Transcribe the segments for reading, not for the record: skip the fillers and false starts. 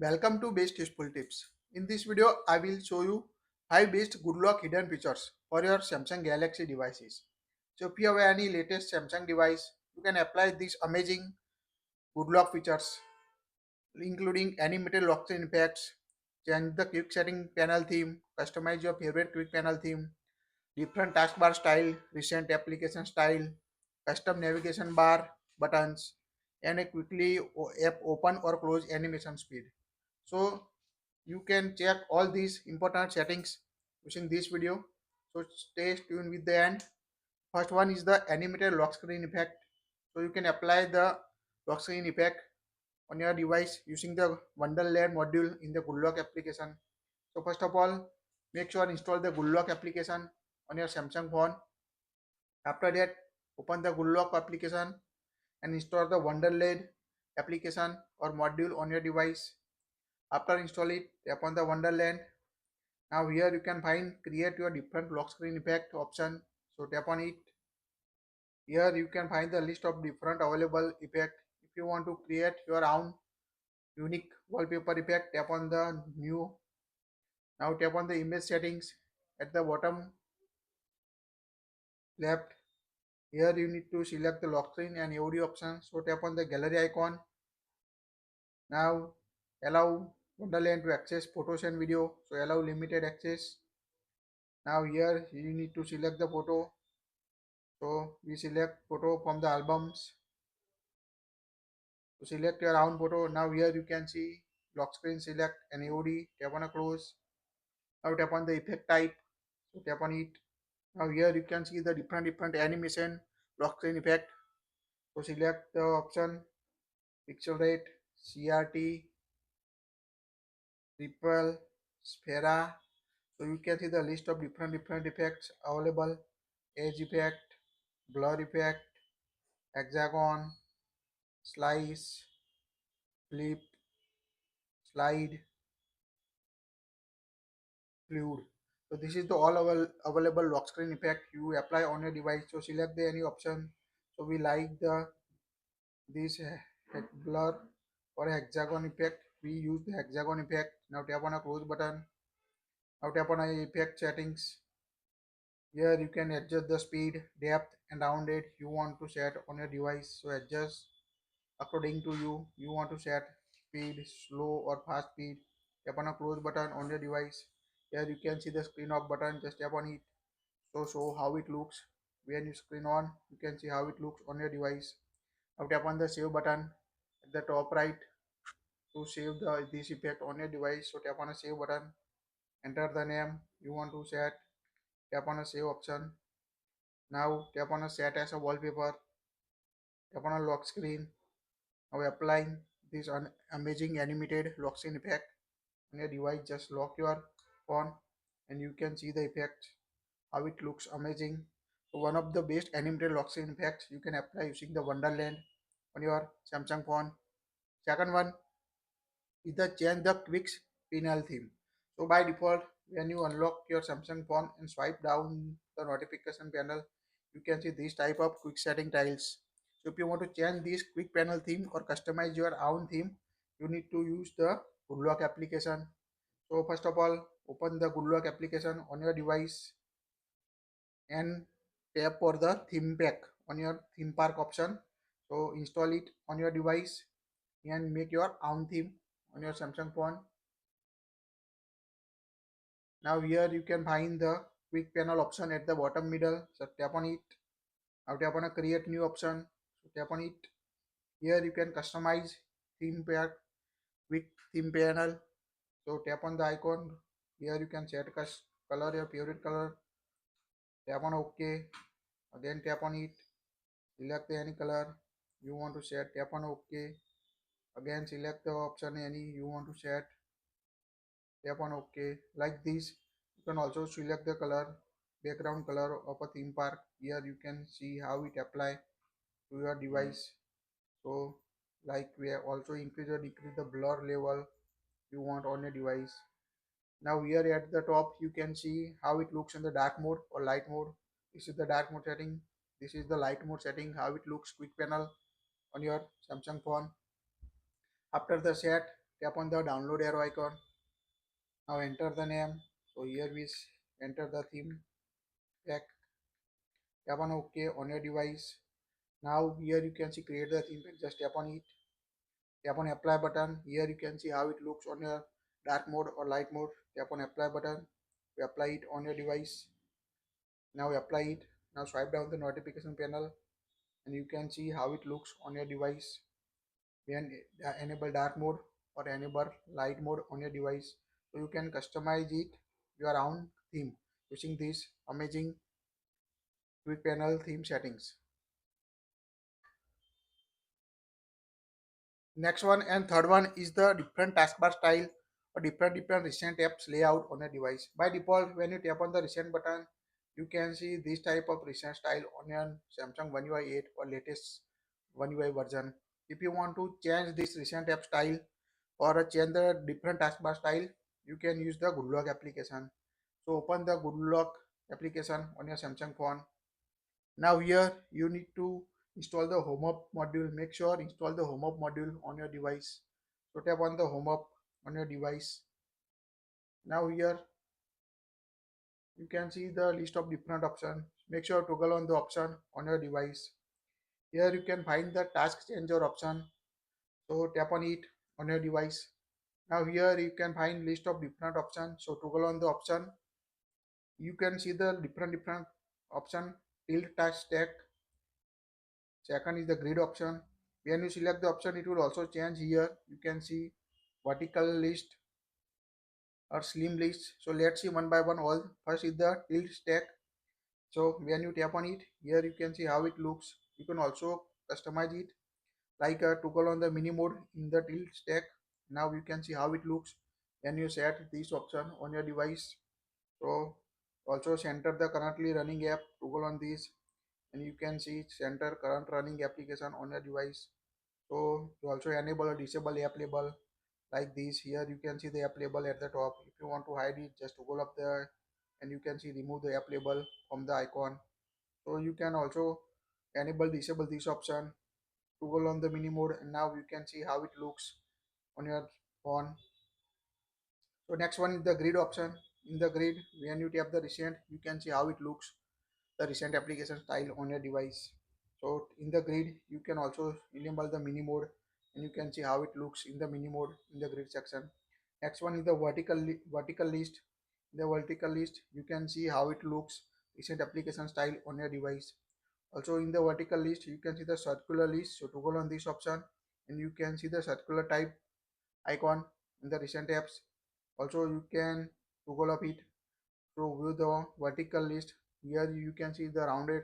Welcome to Bestusefultips. In this video, I will show you 5 best good luck hidden features for your Samsung Galaxy devices. So if you have any latest Samsung device, you can apply these amazing good luck features, including animated lock screen effects, change the quick setting panel theme, customize your favorite quick panel theme, different taskbar style, recent application style, custom navigation bar buttons, and a quickly app open or close animation speed. So you can check all these important settings using this video. So stay tuned with the end. First one is the animated lock screen effect. So you can apply the lock screen effect on your device using the Wonderland module in the Good Lock application. So first of all, make sure install the Good Lock application on your Samsung phone. After that, open the Good Lock application and install the Wonderland application or module on your device. After install it, tap on the Wonderland. Now here you can find create your different lock screen effect option. So tap on it. Here you can find the list of different available effect. If you want to create your own unique wallpaper effect, tap on the new. Now tap on the image settings at the bottom left. Here you need to select the lock screen and audio option. So tap on the gallery icon. Now allow Wonderland to access photos and video. So allow limited access. Now here you need to select the photo. So we select photo from the albums. To select your own photo. Now here you can see lock screen select and AOD. Tap on a close. Now tap on the effect type. So tap on it. Now here you can see the different animation lock screen effect. So select the option pixel rate, CRT, ripple, sphera. So you can see the list of different effects available. Edge effect, blur effect, hexagon, slice, flip, slide, fluid. So this is the all available lock screen effect you apply on your device. So select the any option. So we like the this blur or hexagon effect. We use the hexagon effect. Now tap on a close button. Now tap on a effect settings. Here you can adjust the speed, depth and round rate you want to set on your device. So adjust according to you. You want to set speed, slow or fast speed. Tap on a close button on your device. Here you can see the screen off button. Just tap on it. So show how it looks. When you screen on, you can see how it looks on your device. Now tap on the save button at the top right to save this effect on your device. So tap on a save button, enter the name you want to set, tap on a save option. Now tap on a set as a wallpaper, tap on a lock screen. Now applying this amazing animated lock screen effect on your device. Just lock your phone and you can see the effect, how it looks amazing. So one of the best animated lock screen effects you can apply using the Wonderland on your Samsung phone. Second one is the change the quick panel theme. So by default, when you unlock your Samsung phone and swipe down the notification panel, you can see this type of quick setting tiles. So if you want to change this quick panel theme or customize your own theme, you need to use the Good Lock application. So first of all, open the Good Lock application on your device and tap for the theme pack on your theme park option. So install it on your device and make your own theme on your Samsung phone. Now here you can find the quick panel option at the bottom middle. So tap on it. Now tap on a create new option. So tap on it. Here you can customize theme pack, quick theme panel. So tap on the icon. Here you can set color, your favorite color. Tap on OK. Again tap on it. Select any color you want to set. Tap on OK. Again select the option any you want to set. Tap on OK. Like this, you can also select the color, background color of a theme park. Here you can see how it apply to your device. So like we have also increase or decrease the blur level you want on your device. Now here at the top you can see how it looks in the dark mode or light mode. This is the dark mode setting. This is the light mode setting, how it looks quick panel on your Samsung phone. After the set, tap on the download arrow icon. Now enter the name. So here we enter the theme pack. Tap on OK on your device. Now here you can see create the theme pack. Just tap on it. Tap on apply button. Here you can see how it looks on your dark mode or light mode. Tap on apply button. We apply it on your device. Now apply it. Now swipe down the notification panel and you can see how it looks on your device when enable dark mode or enable light mode on your device. So you can customize it your own theme using this amazing quick panel theme settings. Next one and third one is the different taskbar style or different recent apps layout on a device. By default, when you tap on the recent button, you can see this type of recent style on your Samsung One UI 8 or latest One UI version. If you want to change this recent app style or change the different taskbar style, you can use the Good Lock application. So open the Good Lock application on your Samsung phone. Now here you need to install the home up module. Make sure install the home up module on your device. So tap on the home up on your device. Now here you can see the list of different options. Make sure toggle on the option on your device. Here you can find the task changer option. So tap on it on your device. Now here you can find list of different options. So toggle on the option. You can see the different option. Tilt task stack. Second is the grid option. When you select the option, it will also change here. You can see vertical list or slim list. So let's see one by one all. First is the tilt stack. So when you tap on it, here you can see how it looks. You can also customize it like a toggle on the mini mode in the tilt stack. Now you can see how it looks when you set this option on your device. So also center the currently running app, toggle on this, and you can see center current running application on your device. So you also enable or disable app label like this. Here you can see the app label at the top. If you want to hide it, just toggle up there and you can see remove the app label from the icon. So you can also enable disable this option, toggle on the mini mode, and now you can see how it looks on your phone. So next one is the grid option. In the grid, when you tap the recent, you can see how it looks, the recent application style on your device. So in the grid, you can also enable the mini mode and you can see how it looks in the mini mode in the grid section. Next one is the vertical list. In the vertical list, you can see how it looks, recent application style on your device. Also in the vertical list, you can see the circular list. So toggle on this option and you can see the circular type icon in the recent apps. Also you can toggle up it to view the vertical list. Here you can see the rounded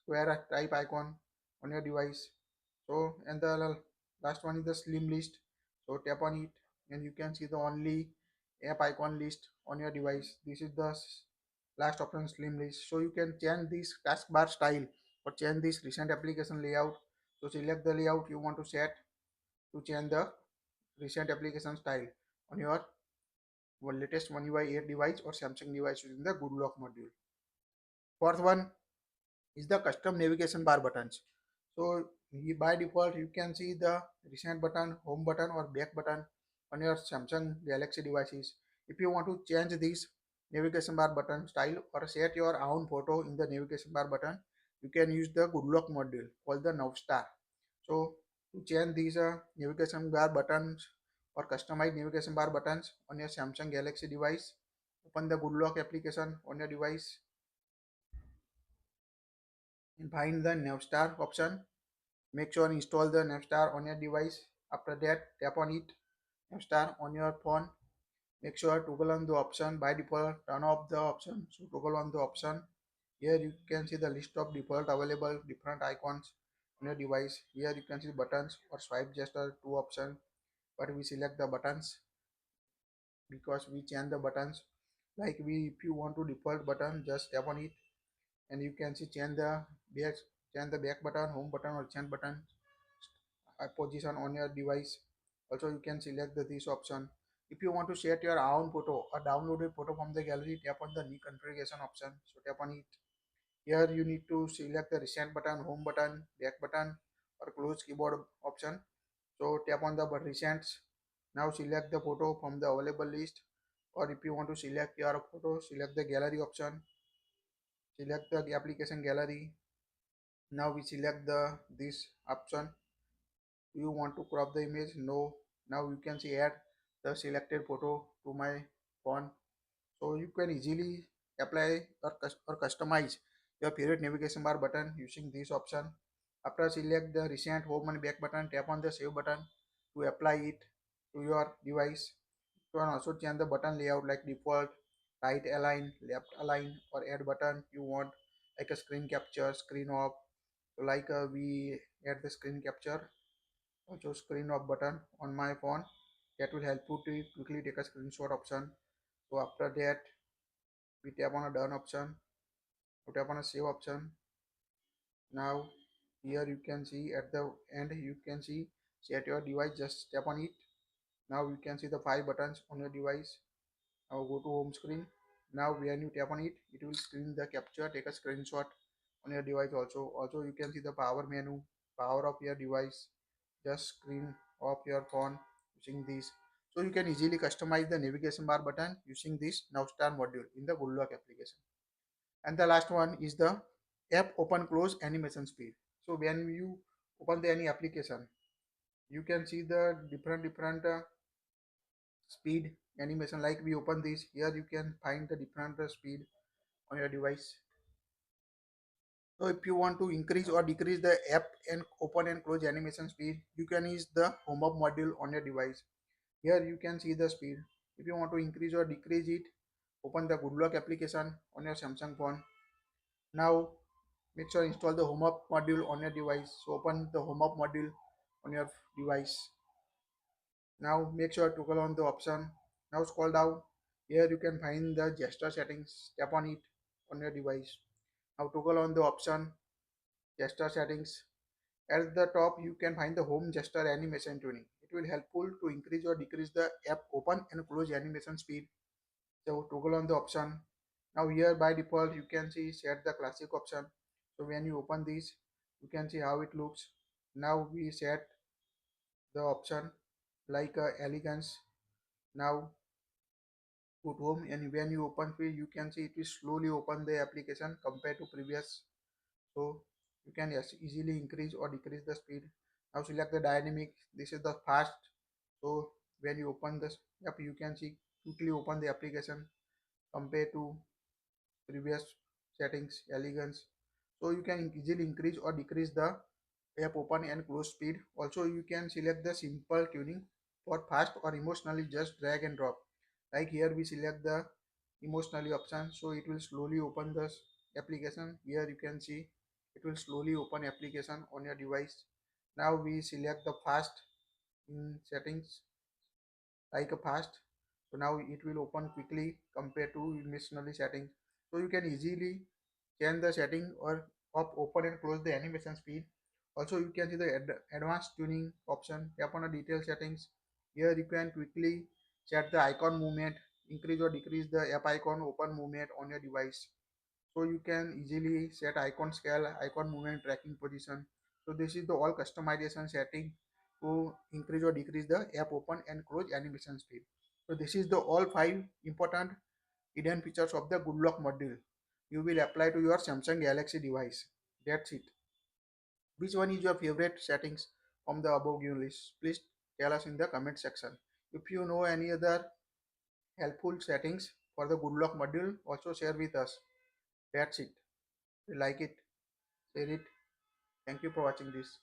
square type icon on your device. So and the last one is the slim list. So tap on it and you can see the only app icon list on your device. This is the last option, slim list. So you can change this taskbar style or change this recent application layout. So select the layout you want to set to change the recent application style on your latest One UI 8 device or Samsung device using the Good Lock module. Fourth one is the custom navigation bar buttons. So by default, you can see the recent button, home button or back button on your Samsung Galaxy devices. If you want to change this navigation bar button style or set your own photo in the navigation bar button, you can use the Good Lock module called the Navstar. So to change these navigation bar buttons or customize navigation bar buttons on your Samsung Galaxy device, open the Good Lock application on your device and find the Navstar option. Make sure install the Navstar on your device. After that, tap on it, Navstar on your phone. Make sure toggle on the option. By default, turn off the option. So toggle on the option. Here you can see the list of default available different icons on your device. Here you can see buttons or swipe gesture, two options. But we select the buttons because we change the buttons. Like if you want to default button, just tap on it and you can see change the back button, home button or change button position on your device. Also you can select this option. If you want to set your own photo or download a photo from the gallery, tap on the new configuration option. So tap on it. Here you need to select the recent button, home button, back button or close keyboard option. So tap on the recents Now select the photo from the available list, or if you want to select your photo, select the gallery option, select the application gallery. Now we select the this option. Do you want to crop the image? No. Now you can see add the selected photo to my phone. So you can easily apply or customize your favorite navigation bar button using this option. After select the recent home and back button, tap on the save button to apply it to your device. You can also change the button layout like default, right align, left align, or add button you want like a screen capture, screen off. So like we add the screen capture, also screen off button on my phone. That will help you to quickly take a screenshot option. So after that, we tap on a done option, we tap on a save option. Now here you can see at the end you can see set your device, just tap on it. Now you can see the 5 buttons on your device. Now go to home screen. Now when you tap on it, it will screen the capture, take a screenshot on your device. Also you can see the power menu, power of your device, just screen off your phone using this. So you can easily customize the navigation bar button using this now star module in the good luck application. And the last one is the app open close animation speed. So when you open the any application, you can see the different speed animation. Like we open this, here you can find the different speed on your device. So if you want to increase or decrease the app and open and close animation speed, you can use the home up module on your device. Here you can see the speed. If you want to increase or decrease it, open the good luck application on your Samsung phone. Now make sure install the home up module on your device. So open the home up module on your device. Now make sure to click on the option. Now scroll down. Here you can find the gesture settings. Tap on it on your device. Now toggle on the option gesture settings. At the top you can find the home gesture animation tuning. It will helpful to increase or decrease the app open and close animation speed. So toggle on the option. Now here by default you can see set the classic option. So when you open this, you can see how it looks. Now we set the option like elegance. Now put home, and when you open it, you can see it will slowly open the application compared to previous. So you can, yes, easily increase or decrease the speed. Now select the dynamic. This is the fast. So when you open this app, you can see quickly open the application compared to previous settings, elegance. So you can easily increase or decrease the app open and close speed. Also you can select the simple tuning. For fast or emotionally, just drag and drop. Like here we select the emotionally option, so it will slowly open the application. Here you can see it will slowly open application on your device. Now we select the fast in settings, like a fast. So now it will open quickly compared to emotionally settings. So you can easily change the setting or of open and close the animation speed. Also you can see the advanced tuning option. Tap on the detail settings. Here you can quickly set the icon movement, increase or decrease the app icon open movement on your device. So you can easily set icon scale, icon movement, tracking position. So this is the all customization setting to increase or decrease the app open and close animation speed. So this is the all 5 important hidden features of the good luck module you will apply to your Samsung Galaxy device. That's it. Which one is your favorite settings from the above given list? Please tell us in the comment section. If you know any other helpful settings for the good luck module, also share with us. That's it. If you like it, share it. Thank you for watching this.